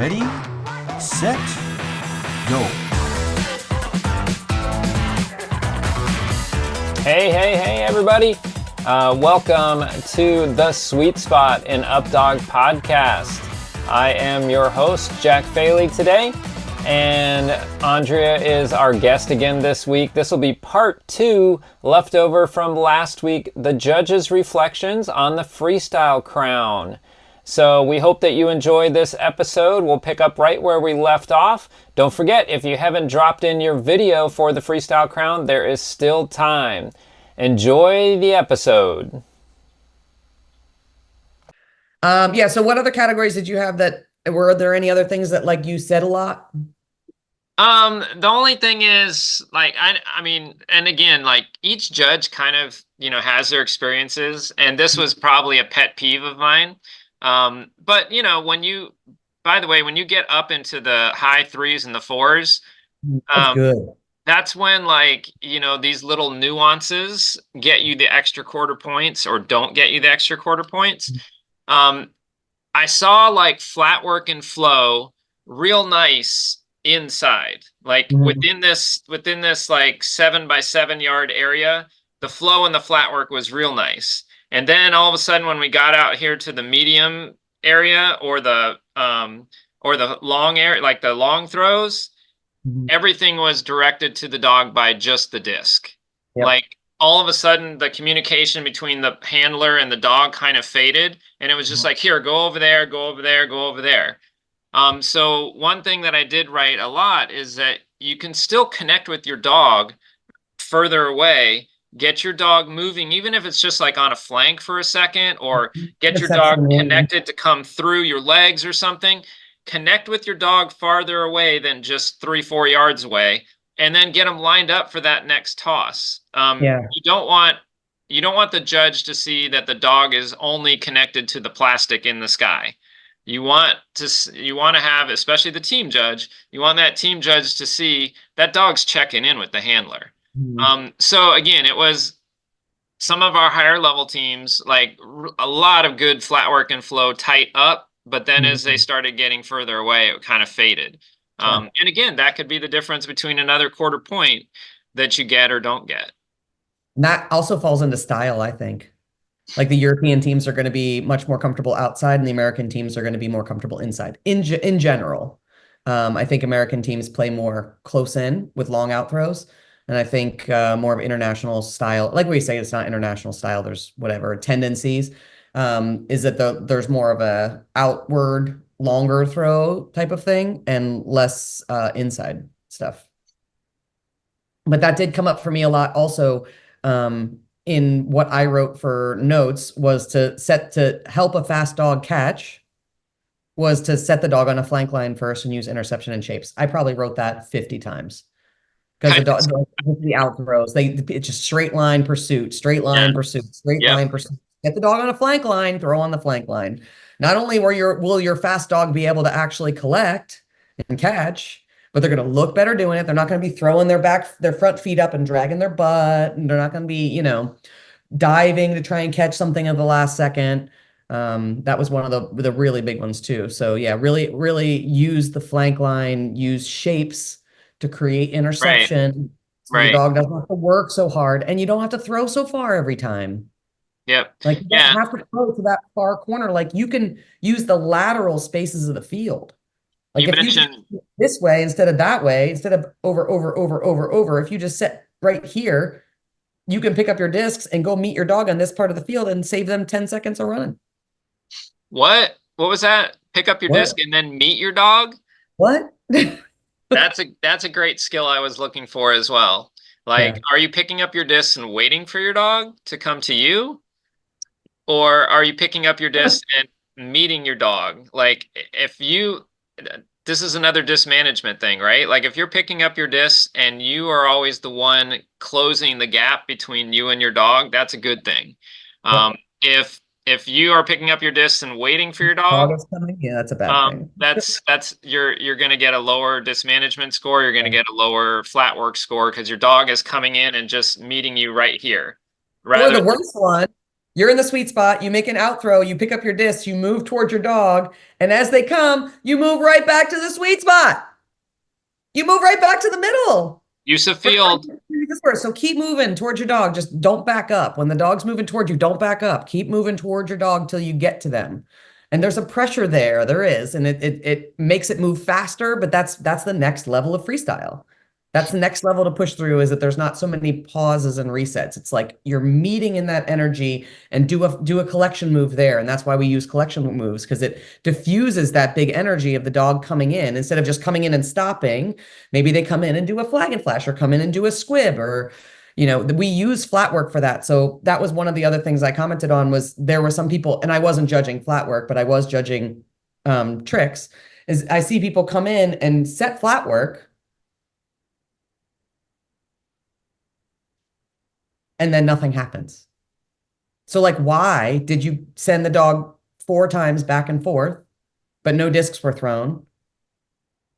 Ready, set, go. Hey, everybody. Welcome to the Sweet Spot in Updog podcast. I am your host, Jack Faley, today, and Andrea is our guest again this week. This will be part 2, leftover from last week, the judges' reflections on the Freestyle Crown. So we hope that you enjoyed this episode. We'll pick up right where we left off. Don't forget, if you haven't dropped in your video for the Freestyle Crown, there is still time. Enjoy the episode. So what other categories did you have that were there any other things that like you said a lot? The only thing is like, I mean, and again, like each judge kind of, has their experiences, and this was probably a pet peeve of mine. But by the way, when you get up into the high 3s and the 4s, That's good. that's when these little nuances get you the extra quarter points or don't get you the extra quarter points. I saw like flat work and flow real nice inside, like within this like 7 by 7 yard area, the flow and the flat work was real nice. And then all of a sudden, when we got out here to the medium area or the long area, like the long throws, everything was directed to the dog by just the disc. Yep. Like all of a sudden, the communication between the handler and the dog kind of faded, and it was just like, here, go over there, go over there, go over there. So one thing that I did right a lot is that you can still connect with your dog further away. Get your dog moving, even if it's just like on a flank for a second, or get your dog connected to come through your legs or something. Connect with your dog farther away than just 3-4 yards away, and then get them lined up for that next toss. You don't want the judge to see that the dog is only connected to the plastic in the sky. You want to have, especially the team judge, you want that team judge to see that dog's checking in with the handler. So again, it was some of our higher level teams, like a lot of good flat work and flow tight up, but then as they started getting further away, it kind of faded. And again, that could be the difference between another quarter point that you get or don't get. And that also falls into style, I think. Like the European teams are going to be much more comfortable outside, and the American teams are going to be more comfortable inside in general. I think American teams play more close in with long out throws. And I think more of international style, like we say, it's not international style, there's whatever tendencies, is that there's more of a outward, longer throw type of thing and less inside stuff. But that did come up for me a lot also in what I wrote for notes was to help a fast dog catch was to set the dog on a flank line first and use interception and shapes. I probably wrote that 50 times. Because the out throws, it's just straight line pursuit, straight line pursuit, straight line pursuit. Get the dog on a flank line, throw on the flank line. Not only will your fast dog be able to actually collect and catch, but they're going to look better doing it. They're not going to be throwing their front feet up and dragging their butt, and they're not going to be, diving to try and catch something at the last second. That was one of the really big ones too. So yeah, really, really use the flank line, use shapes to create interception. So your dog doesn't have to work so hard, and you don't have to throw so far every time. Yep. Like you don't have to throw to that far corner. Like you can use the lateral spaces of the field. Like if you just this way instead of that way, instead of over, if you just sit right here, you can pick up your discs and go meet your dog on this part of the field and save them 10 seconds of running. What was that? Pick up your disc and then meet your dog? What? That's a great skill I was looking for as well. Like, are you picking up your disc and waiting for your dog to come to you? Or are you picking up your disc and meeting your dog? Like, this is another disc management thing, right? Like, if you're picking up your disc and you are always the one closing the gap between you and your dog, that's a good thing. If you are picking up your disc and waiting for your dog, that's a bad thing. That's you're going to get a lower disc management score. You're going to get a lower flat work score because your dog is coming in and just meeting you right here. Or the worst one You're in the sweet spot. You make an out throw. You pick up your discs. You move towards your dog. And as they come, you move right back to the sweet spot. You move right back to the middle. Use of field. So keep moving towards your dog. Just don't back up. When the dog's moving towards you, don't back up. Keep moving towards your dog till you get to them. And there's a pressure there. There is. And it makes it move faster, but that's the next level of freestyle. That's the next level to push through, is that there's not so many pauses and resets. It's like you're meeting in that energy and do a collection move there. And that's why we use collection moves, because it diffuses that big energy of the dog coming in. Instead of just coming in and stopping, maybe they come in and do a flag and flash, or come in and do a squib, or, we use flat work for that. So that was one of the other things I commented on, was there were some people, and I wasn't judging flat work, but I was judging tricks, is I see people come in and set flat work, and then nothing happens. So like, why did you send the dog 4 times back and forth, but no discs were thrown?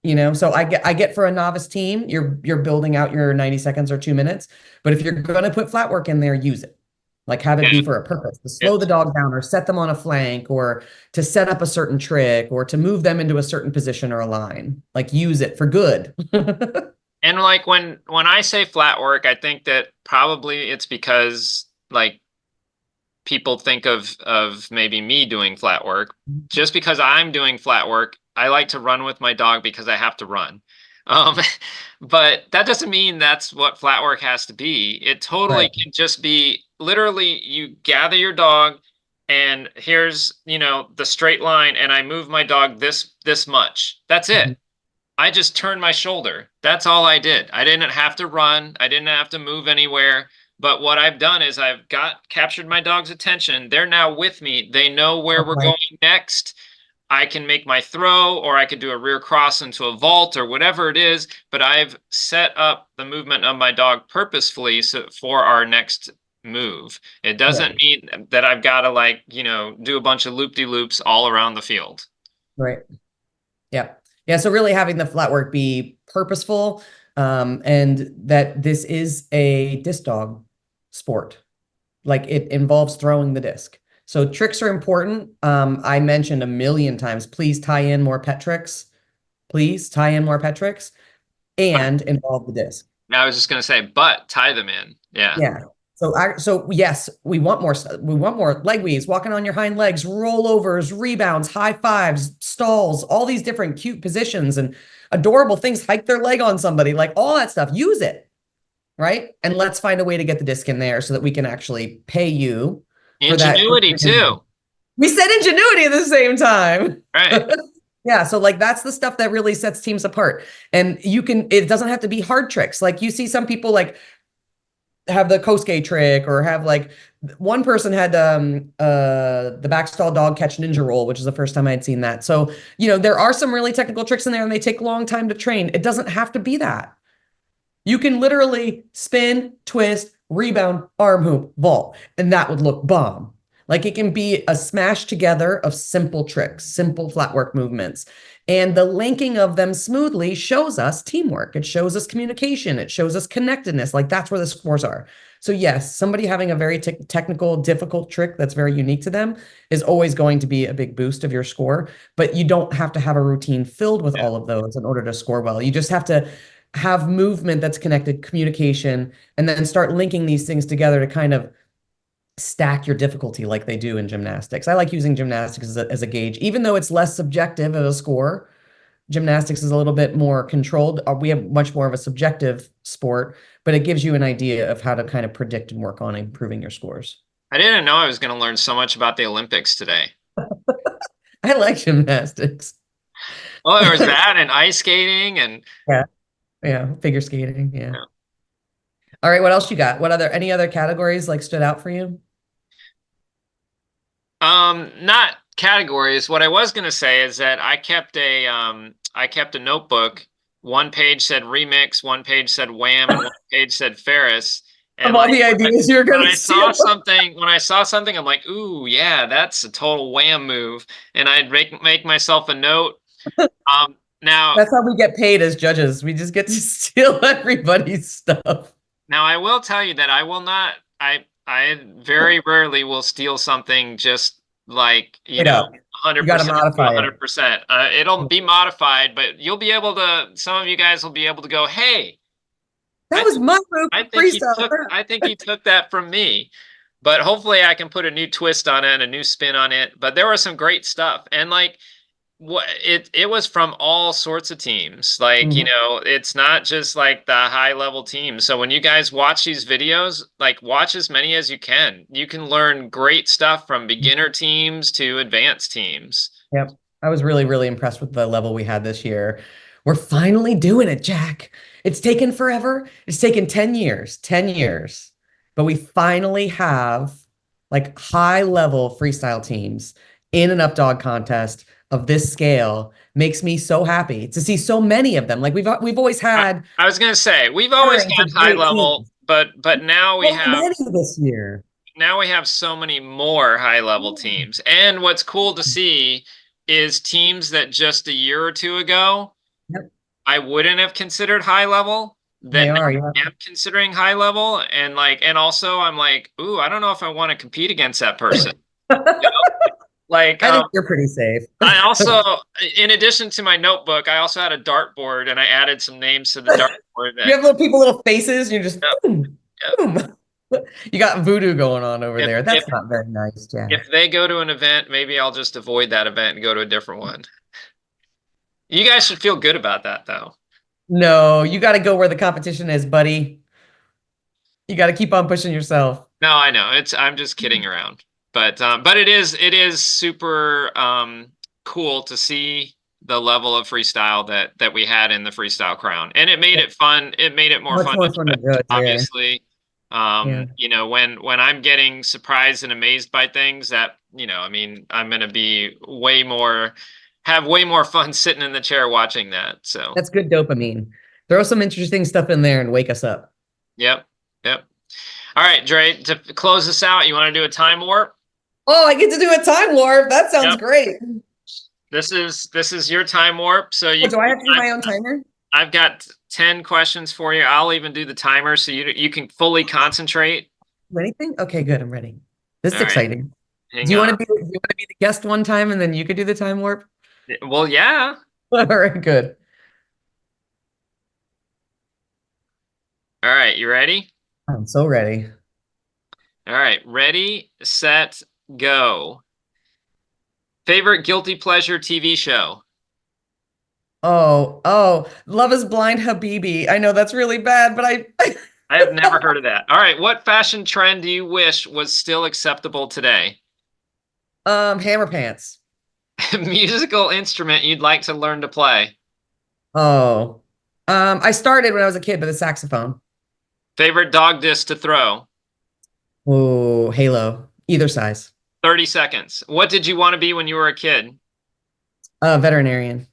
So I get for a novice team, you're building out your 90 seconds or 2 minutes, but if you're going to put flat work in there, use it. Like, have it be for a purpose, to slow the dog down, or set them on a flank, or to set up a certain trick, or to move them into a certain position or a line. Like, use it for good. And like when I say flat work, I think that probably it's because like people think of maybe me doing flat work. Just because I'm doing flat work, I like to run with my dog because I have to run. But that doesn't mean that's what flat work has to be. It totally can just be literally you gather your dog, and here's, the straight line, and I move my dog this much. That's it. I just turned my shoulder. That's all I did. I didn't have to run. I didn't have to move anywhere. But what I've done is I've captured my dog's attention. They're now with me. They know where we're going next. I can make my throw, or I could do a rear cross into a vault, or whatever it is. But I've set up the movement of my dog purposefully for our next move. It doesn't mean that I've got to do a bunch of loop-de-loops all around the field. Right. Yeah. Yeah, so really having the flat work be purposeful, and that this is a disc dog sport. Like, it involves throwing the disc. So tricks are important. I mentioned a million times, please tie in more pet tricks. Please tie in more pet tricks and involve the disc. I was just going to say, but tie them in. Yeah. Yeah. So yes, we want more leg weaves, walking on your hind legs, rollovers, rebounds, high fives, stalls, all these different cute positions and adorable things, hike their leg on somebody, like all that stuff. Use it, right? And let's find a way to get the disc in there so that we can actually pay you for that. Ingenuity too. We said ingenuity at the same time. Right. Yeah, so like that's the stuff that really sets teams apart. And it doesn't have to be hard tricks. Like, you see some people like have the Kosuke trick, or have like one person had the backstall dog catch ninja roll, which is the first time I'd seen that. So, there are some really technical tricks in there, and they take a long time to train. It doesn't have to be that. You can literally spin, twist, rebound, arm hoop, vault, and that would look bomb. Like, it can be a smash together of simple tricks, simple flat work movements. And the linking of them smoothly shows us teamwork. It shows us communication. It shows us connectedness. Like, that's where the scores are. So yes, somebody having a very technical, difficult trick that's very unique to them is always going to be a big boost of your score. But you don't have to have a routine filled with all of those in order to score well. You just have to have movement that's connected, communication, and then start linking these things together to kind of stack your difficulty like they do in gymnastics. I like using gymnastics as a gauge, even though it's less subjective of a score. Gymnastics is a little bit more controlled. We have much more of a subjective sport, but it gives you an idea of how to kind of predict and work on improving your scores. I didn't know I was going to learn so much about the Olympics today. I like gymnastics. Well, there was that, and ice skating, and yeah, figure skating. Yeah. All right, what else you got? Any other categories like stood out for you? Not categories. What I was going to say is that I kept a notebook. One page said remix, one page said wham, and one page said Ferris. And all the ideas you're going to see. When I saw something, I'm like, ooh, yeah, that's a total wham move. And I'd make myself a note. Now that's how we get paid as judges. We just get to steal everybody's stuff. Now, I will tell you that I will not, I very rarely will steal something just like, Straight up. You got to 100% to modify it. 100%. It'll be modified, but you'll be able to, some of you guys will be able to go, hey, That I was my move. Freestyle. I think he took that from me. But hopefully I can put a new twist on it, a new spin on it. But there was some great stuff. And like what it was from all sorts of teams. Like, Mhm. it's not just like the high level teams. So when you guys watch these videos, like watch as many as you can. You can learn great stuff from beginner teams to advanced teams. Yep. I was really, really impressed with the level we had this year. We're finally doing it, Jack. It's taken forever. It's taken 10 years, 10 years. But we finally have like high level freestyle teams in an up dog contest of this scale. Makes me so happy to see so many of them. Like we've always had I was gonna say we've always pairings had of high great level, teams. but So many this year. now we have so many more high level teams. And what's cool to see is teams that just a year or two ago Yep, I wouldn't have considered high level that they now are. Yeah. I am considering high level. And and also I'm like, ooh, I don't know if I want to compete against that person. You know? Like, I think you're pretty safe. I also, in addition to my notebook, I also had a dartboard and I added some names to the dartboard You that, have little faces. You're just yep, boom, yep. boom. You got voodoo going on over If, there. if That's not very nice, Jack. if they go to an event, maybe I'll just avoid that event and go to a different one. You guys should feel good about that though. No, you got to go where the competition is, buddy. You got to keep on pushing yourself. No, I know. I'm just kidding around. But it is super cool to see the level of freestyle that we had in the Freestyle Crown. And it made it fun. It made it more Much fun more to fun to judge, judge, yeah. obviously. Yeah. When I'm getting surprised and amazed by things that, I mean, I'm gonna be have way more fun sitting in the chair watching that. So That's good dopamine. Throw some interesting stuff in there and wake us up. yep. Yep. All right, Dre, to close this out, you want to do a time warp? Oh, I get to do a time warp. That sounds Yep. great. This is your time warp. So Oh, do I have to do my own timer? I've got 10 questions for you. I'll even do the timer so you can fully concentrate. Anything? Okay, good. I'm ready. This is All right, exciting. hang Do you want on. to be the guest one time and then you could do the time warp? Well, yeah. All right, good. All right, you ready? I'm so ready. All right, ready, set, go. Favorite guilty pleasure TV show? Oh, Love is Blind Habibi. I know that's really bad, but I have never heard of that. All right, what fashion trend do you wish was still acceptable today? Hammer pants. Musical instrument you'd like to learn to play? Oh. I started when I was a kid with a saxophone. Favorite dog disc to throw? Oh, Halo. Either size. 30 seconds. What did you want to be when you were a kid? Veterinarian.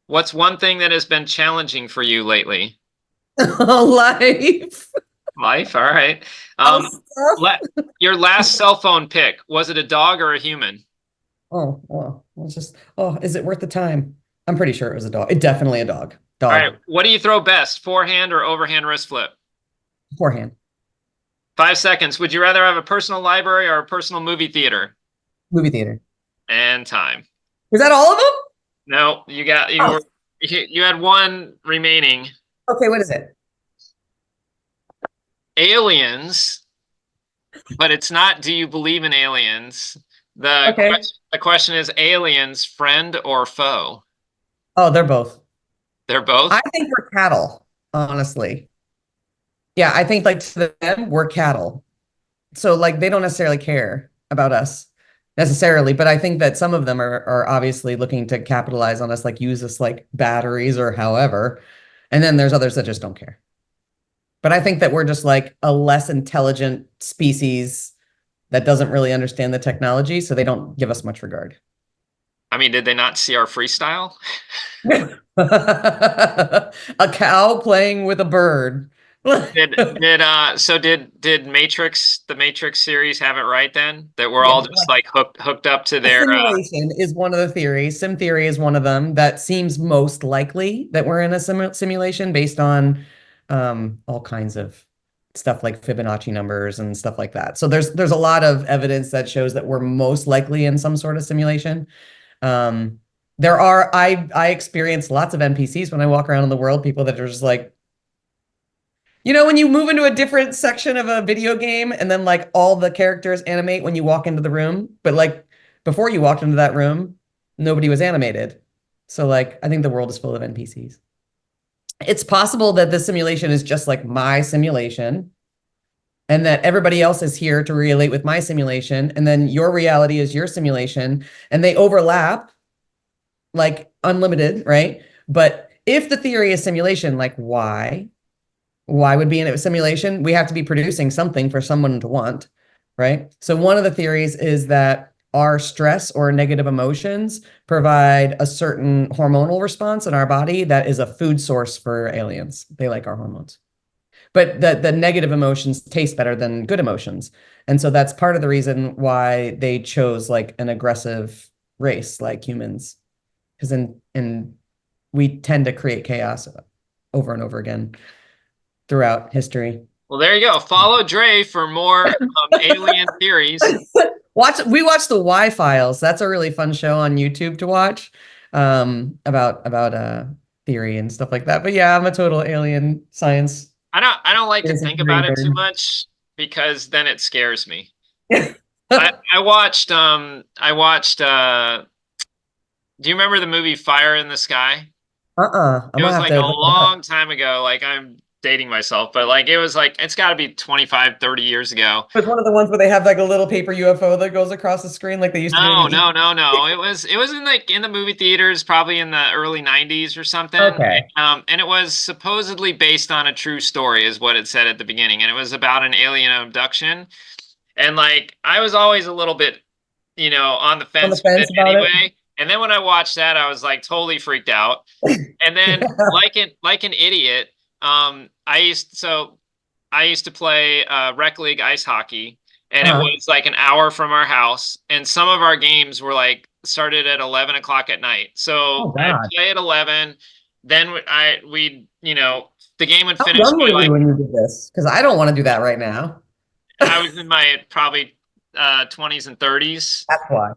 What's one thing that has been challenging for you lately? Life. Life, all right. Your last cell phone pick, was it a dog or a human? Oh, well, is it worth the time? I'm pretty sure it was a dog. It definitely a dog. All right. What do you throw best, forehand or overhand wrist flip? Forehand. 5 seconds. Would you rather have a personal library or a personal movie theater? Movie theater. And time. Was that all of them? No, you had one remaining. Okay, what is it? Aliens, but it's not, do you believe in aliens? The question is aliens, friend or foe? Oh, they're both. They're both? I think we're cattle, honestly. Yeah, I think like to them, we're cattle. So like they don't necessarily care about us necessarily, but I think that some of them are obviously looking to capitalize on us, like use us like batteries or however. And then there's others that just don't care. But I think that we're just like a less intelligent species that doesn't really understand the technology, so they don't give us much regard. I mean, did they not see our freestyle? A cow playing with a bird. Did the Matrix series have it right then? That we're all just like hooked up to their simulation is one of the theories. Sim theory is one of them that seems most likely that we're in a simulation based on all kinds of stuff like Fibonacci numbers and stuff like that. So there's a lot of evidence that shows that we're most likely in some sort of simulation. I experience lots of NPCs when I walk around in the world, people that are just like, when you move into a different section of a video game and then like all the characters animate when you walk into the room, but like before you walked into that room, nobody was animated. So like I think the world is full of NPCs. It's possible that this simulation is just like my simulation and that everybody else is here to relate with my simulation, and then your reality is your simulation, and they overlap like unlimited, right? But if the theory is simulation, like why would be in a simulation? We have to be producing something for someone to want, right? So one of the theories is that our stress or negative emotions provide a certain hormonal response in our body that is a food source for aliens. They like our hormones. But the negative emotions taste better than good emotions. And so that's part of the reason why they chose like an aggressive race like humans. Because in we tend to create chaos over and over again throughout history. Well, there you go. Follow Dre for more alien theories. We watch the Y Files. That's a really fun show on YouTube to watch, about theory and stuff like that. But yeah, I'm a total alien science. I don't like to think about it too much because then it scares me. I watched do you remember the movie Fire in the Sky? It was like a long time ago. Like I'm dating myself, but like it was like it's got to be 25, 30 years ago. It's one of the ones where they have like a little paper UFO that goes across the screen like they used to do. No. It was in the movie theaters probably in the early 90s or something. Okay. And it was supposedly based on a true story is what it said at the beginning, and it was about an alien abduction. And like I was always a little bit, on the fence with it anyway. And then when I watched that, I was like totally freaked out. And then like an idiot, I used to play rec league ice hockey, and it was like an hour from our house, and some of our games were like started at 11 o'clock at night. So I'd play at 11, then the game would finish. How young were you when you did this? Because I don't want to do that right now. I was in my probably 20s and 30s. That's why.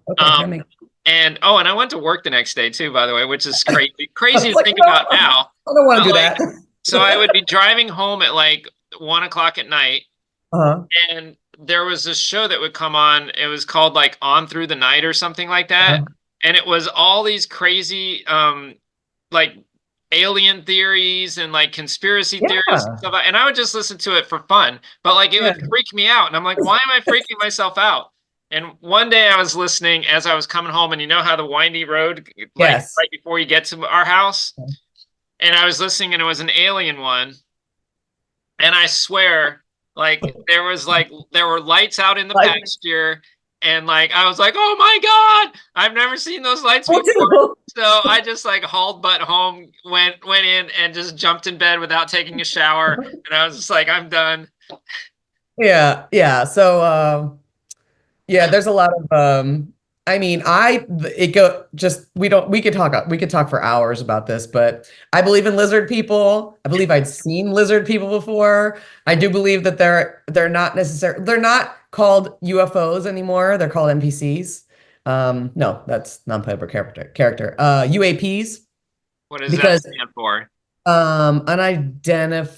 Okay, and I went to work the next day too, by the way, which is crazy to think about now. I don't want to do that. So I would be driving home at like 1 o'clock at night, and there was this show that would come on. It was called like On Through the Night or something like that, and it was all these crazy like alien theories and like conspiracy theories and stuff. And I would just listen to it for fun, but like it would freak me out, and I'm like, why am I freaking myself out? And one day I was listening as I was coming home, and you know how the windy road, like right before you get to our house. And I was listening, and it was an alien one. And I swear, like there were lights out in the pasture, and like I was like, oh my God, I've never seen those lights before. So I just like hauled butt home, went in and just jumped in bed without taking a shower. And I was just like, I'm done. Yeah. So there's a lot of we could talk for hours about this, but I believe in lizard people. I believe I'd seen lizard people before. I do believe that they're not called UFOs anymore. They're called NPCs. No, that's non-playable character. UAPs. What does that stand for? Unidentified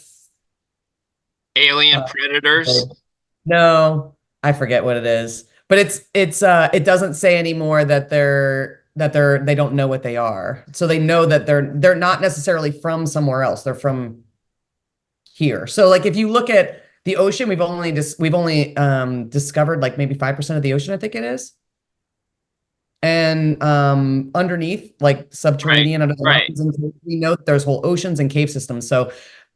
alien predators. No, I forget what it is. But it doesn't say anymore that they don't know what they are. So they know that they're not necessarily from somewhere else. They're from here. So like if you look at the ocean, we've only discovered like maybe 5% of the ocean, I think it is. And underneath, like subterranean under the mountains, we know that there's whole oceans and cave systems. So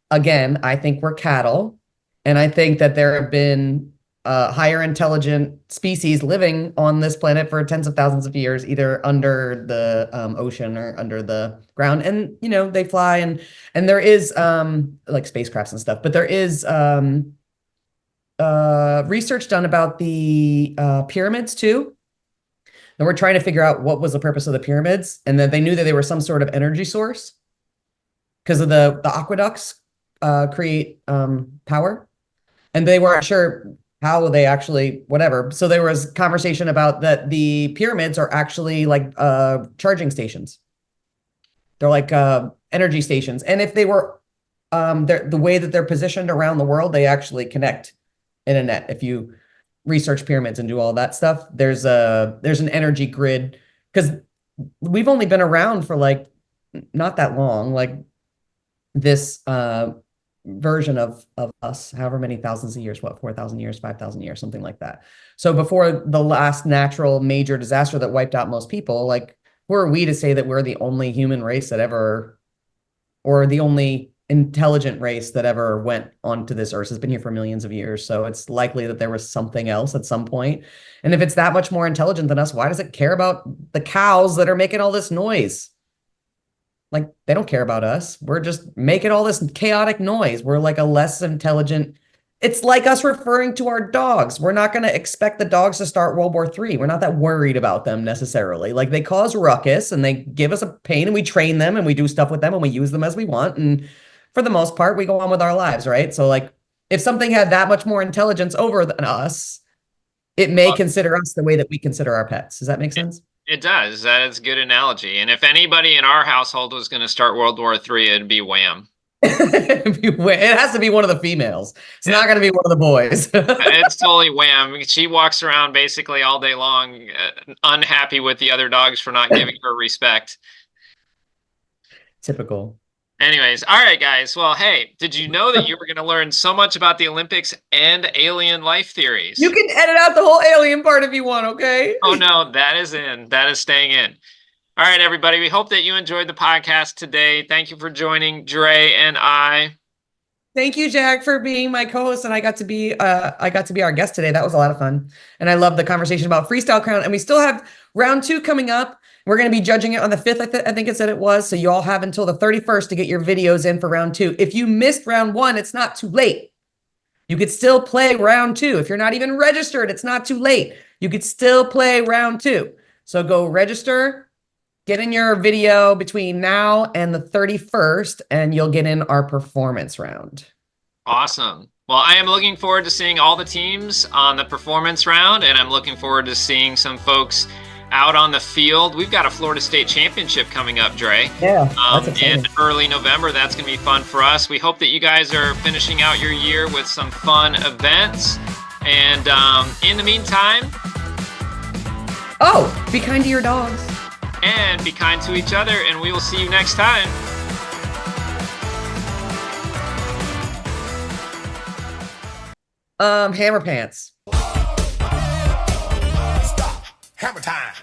again, I think we're cattle, and I think that there have been higher intelligent species living on this planet for tens of thousands of years, either under the ocean or under the ground. And, they fly and there is like spacecrafts and stuff, but there is research done about the pyramids too. And we're trying to figure out what was the purpose of the pyramids, and that they knew that they were some sort of energy source because of the aqueducts create power. and they weren't sure how they actually, whatever. So there was conversation about that the pyramids are actually like charging stations. They're like energy stations. And if they were the way that they're positioned around the world, they actually connect in a net. If you research pyramids and do all that stuff, there's an energy grid, because we've only been around for like not that long. Like this version of us, however many thousands of years, what, 4,000 years, 5,000 years, something like that. So before the last natural major disaster that wiped out most people, like, who are we to say that we're the only human race that ever, or the only intelligent race that ever went onto this earth? Has been here for millions of years. So it's likely that there was something else at some point. And if it's that much more intelligent than us, why does it care about the cows that are making all this noise? Like, they don't care about us. We're just making all this chaotic noise. We're like a less intelligent. It's like us referring to our dogs. We're not going to expect the dogs to start World War III. We're not that worried about them necessarily. Like, they cause ruckus and they give us a pain, and we train them and we do stuff with them and we use them as we want. And for the most part, we go on with our lives, right? So like, if something had that much more intelligence over than us, it may consider us the way that we consider our pets. Does that make sense? It does. That is a good analogy. And if anybody in our household was going to start World War III, it'd be Wham. It has to be one of the females. It's not going to be one of the boys. It's totally Wham. She walks around basically all day long, unhappy with the other dogs for not giving her respect. Typical. Anyways, all right, guys. Well, hey, did you know that you were going to learn so much about the Olympics and alien life theories? You can edit out the whole alien part if you want, okay? Oh, no, that is in. That is staying in. All right, everybody. We hope that you enjoyed the podcast today. Thank you for joining Dre and I. Thank you, Jack, for being my co-host, and I got to be our guest today. That was a lot of fun, and I love the conversation about Freestyle Crown. And we still have round 2 coming up. We're going to be judging it on the 5th. I think it said it was. So you all have until the 31st to get your videos in for round 2. If you missed round 1, it's not too late. You could still play round 2. If you're not even registered, it's not too late. You could still play round 2. So go register, get in your video between now and the 31st, and you'll get in our performance round. Awesome. Well, I am looking forward to seeing all the teams on the performance round, and I'm looking forward to seeing some folks out on the field. We've got a Florida State Championship coming up, Dre. Yeah, that's in exciting. early November. That's going to be fun for us. We hope that you guys are finishing out your year with some fun events. And in the meantime, be kind to your dogs. And be kind to each other, and we will see you next time. Hammer pants. Stop. Hammer time.